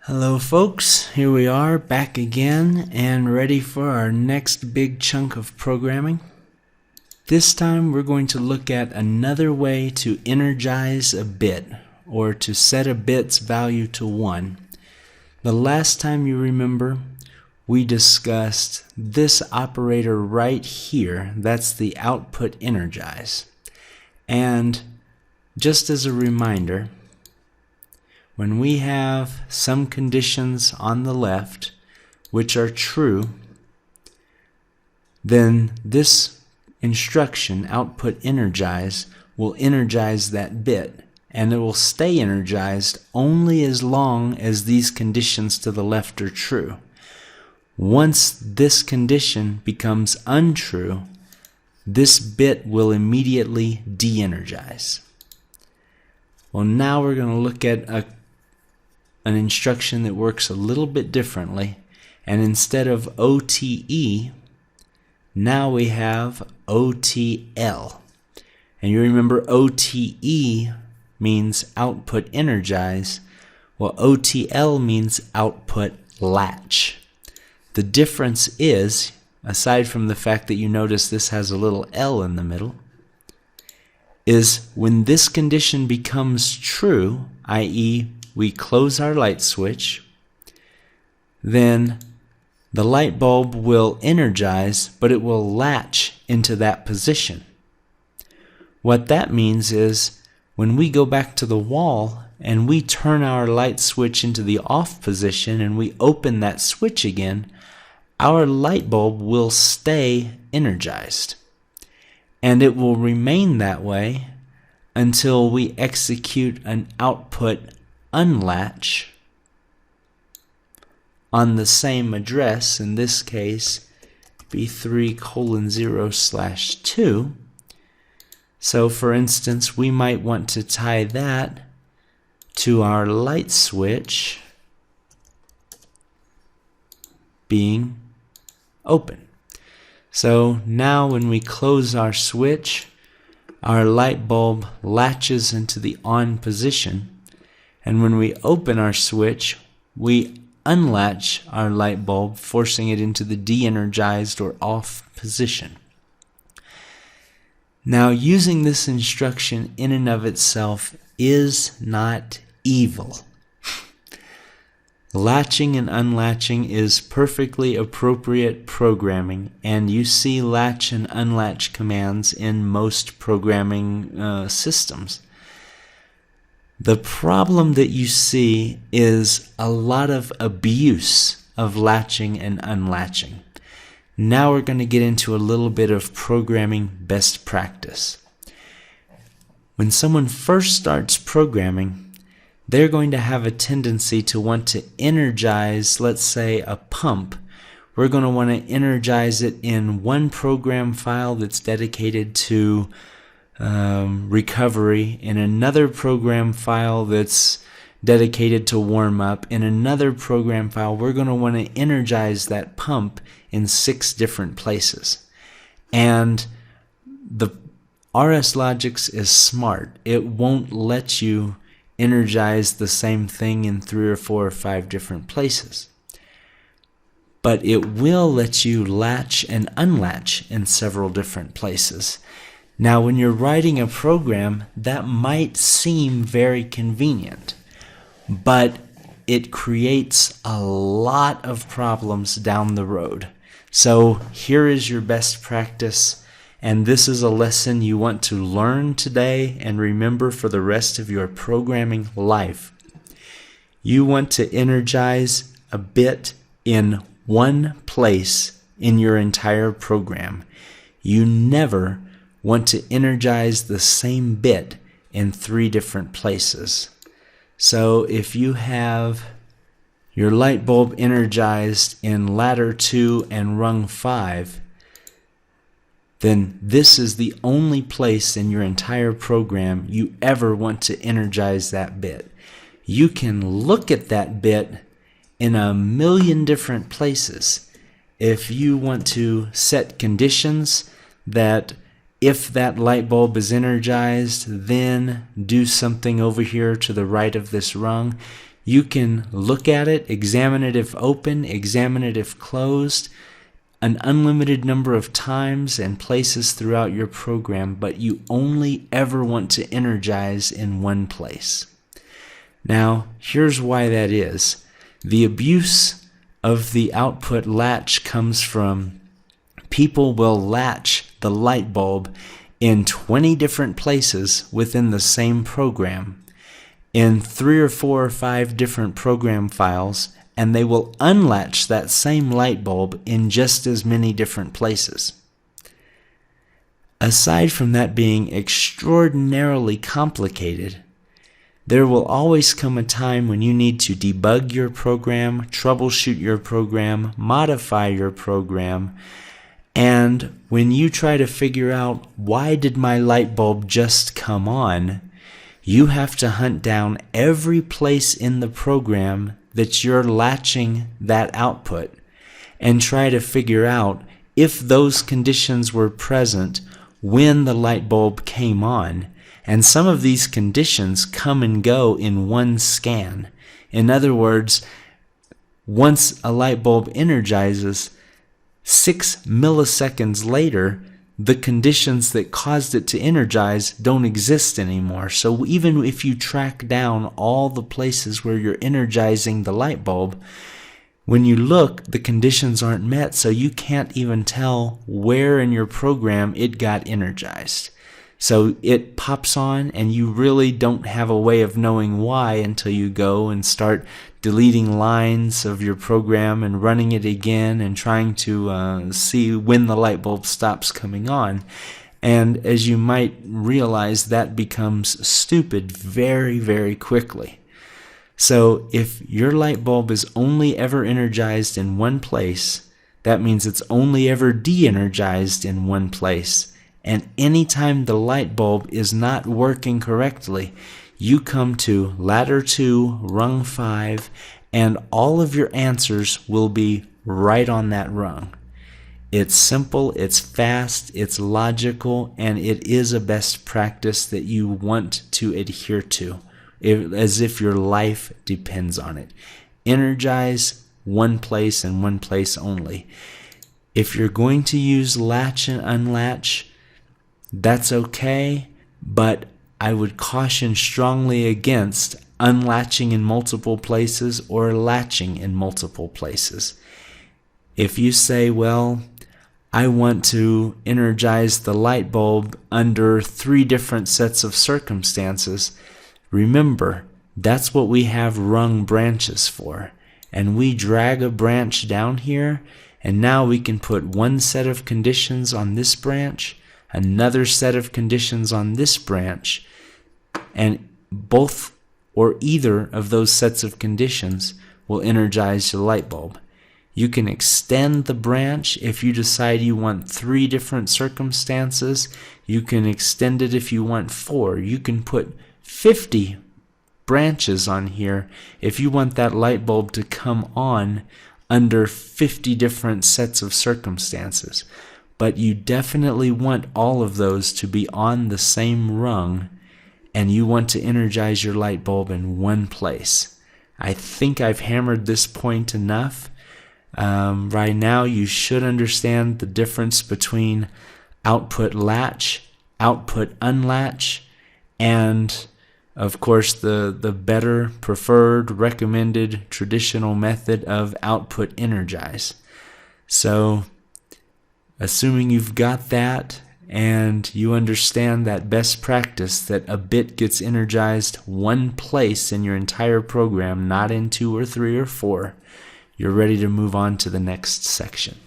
Hello folks, here we are back again and ready for our next big chunk of programming. This time we're going to look at another way to energize a bit or to set a bit's value to 1. The last time you remember, we discussed this operator right here. That's the output energize. And just as a reminder, when we have some conditions on the left which are true, then this instruction, output energize, will energize that bit, and it will stay energized only as long as these conditions to the left are true. Once this condition becomes untrue, this bit will immediately de-energize. Well, now we're going to look at an instruction that works a little bit differently, and instead of OTE, now we have OTL. And you remember OTE means output energize. Well, OTL means output latch. The difference is, aside from the fact that you notice this has a little L in the middle, is when this condition becomes true, i.e. we close our light switch, then the light bulb will energize, but it will latch into that position. What that means is when we go back to the wall and we turn our light switch into the off position and we open that switch again, our light bulb will stay energized. And it will remain that way until we execute an output unlatch on the same address, in this case B3:0/2. So for instance, we might want to tie that to our light switch being open. So now when we close our switch, our light bulb latches into the on position, and when we open our switch, we unlatch our light bulb, forcing it into the de-energized or off position. Now, using this instruction in and of itself is not evil. Latching and unlatching is perfectly appropriate programming, and you see latch and unlatch commands in most programming systems. The problem that you see is a lot of abuse of latching and unlatching. Now we're going to get into a little bit of programming best practice. When someone first starts programming, they're going to have a tendency to want to energize, let's say, a pump. We're going to want to energize it in one program file that's dedicated to recovery, in another program file that's dedicated to warm up, in another program file we're going to want to energize that pump in 6 different places. And the RSLogix is smart. It won't let you energize the same thing in 3 or 4 or 5 different places, but it will let you latch and unlatch in several different places. Now, when you're writing a program, that might seem very convenient, but it creates a lot of problems down the road. So here is your best practice, and this is a lesson you want to learn today and remember for the rest of your programming life. You want to energize a bit in one place in your entire program. You never want to energize the same bit in 3 different places. So if you have your light bulb energized in ladder 2 and rung 5, then this is the only place in your entire program you ever want to energize that bit. You can look at that bit in a million different places. If you want to set conditions that if that light bulb is energized, then do something over here to the right of this rung, You can look at it, examine it if open, examine it if closed, an unlimited number of times and places throughout your program, but you only ever want to energize in one place. Now, here's why that is. The abuse of the output latch comes from people will latch the light bulb in 20 different places within the same program, in 3 or 4 or 5 different program files, and they will unlatch that same light bulb in just as many different places. Aside from that being extraordinarily complicated, there will always come a time when you need to debug your program, troubleshoot your program, modify your program, and when you try to figure out, why did my light bulb just come on, you have to hunt down every place in the program that you're latching that output and try to figure out if those conditions were present when the light bulb came on. And some of these conditions come and go in one scan. In other words, once a light bulb energizes, 6 milliseconds later, the conditions that caused it to energize don't exist anymore. So even if you track down all the places where you're energizing the light bulb, when you look, the conditions aren't met, so you can't even tell where in your program it got energized. So it pops on, and you really don't have a way of knowing why until you go and start deleting lines of your program and running it again and trying to see when the light bulb stops coming on. And as you might realize, that becomes stupid very, very quickly. So if your light bulb is only ever energized in one place, that means it's only ever de-energized in one place. And anytime the light bulb is not working correctly, you come to ladder 2, rung 5, and all of your answers will be right on that rung. It's simple, it's fast, it's logical, and it is a best practice that you want to adhere to, as if your life depends on it. Energize one place and one place only. If you're going to use latch and unlatch, that's okay, but I would caution strongly against unlatching in multiple places or latching in multiple places. If you say, well, I want to energize the light bulb under 3 different sets of circumstances, remember, that's what we have rung branches for. And we drag a branch down here, and now we can put one set of conditions on this branch, another set of conditions on this branch, and both or either of those sets of conditions will energize your light bulb. You can extend the branch if you decide you want 3 different circumstances. You can extend it if you want 4. You can put 50 branches on here if you want that light bulb to come on under 50 different sets of circumstances. But you definitely want all of those to be on the same rung, and you want to energize your light bulb in one place. I think I've hammered this point enough. Right now, you should understand the difference between output latch, output unlatch, and of course the better, preferred, recommended, traditional method of output energize. So, assuming you've got that and you understand that best practice that a bit gets energized one place in your entire program, not in 2 or 3 or 4, you're ready to move on to the next section.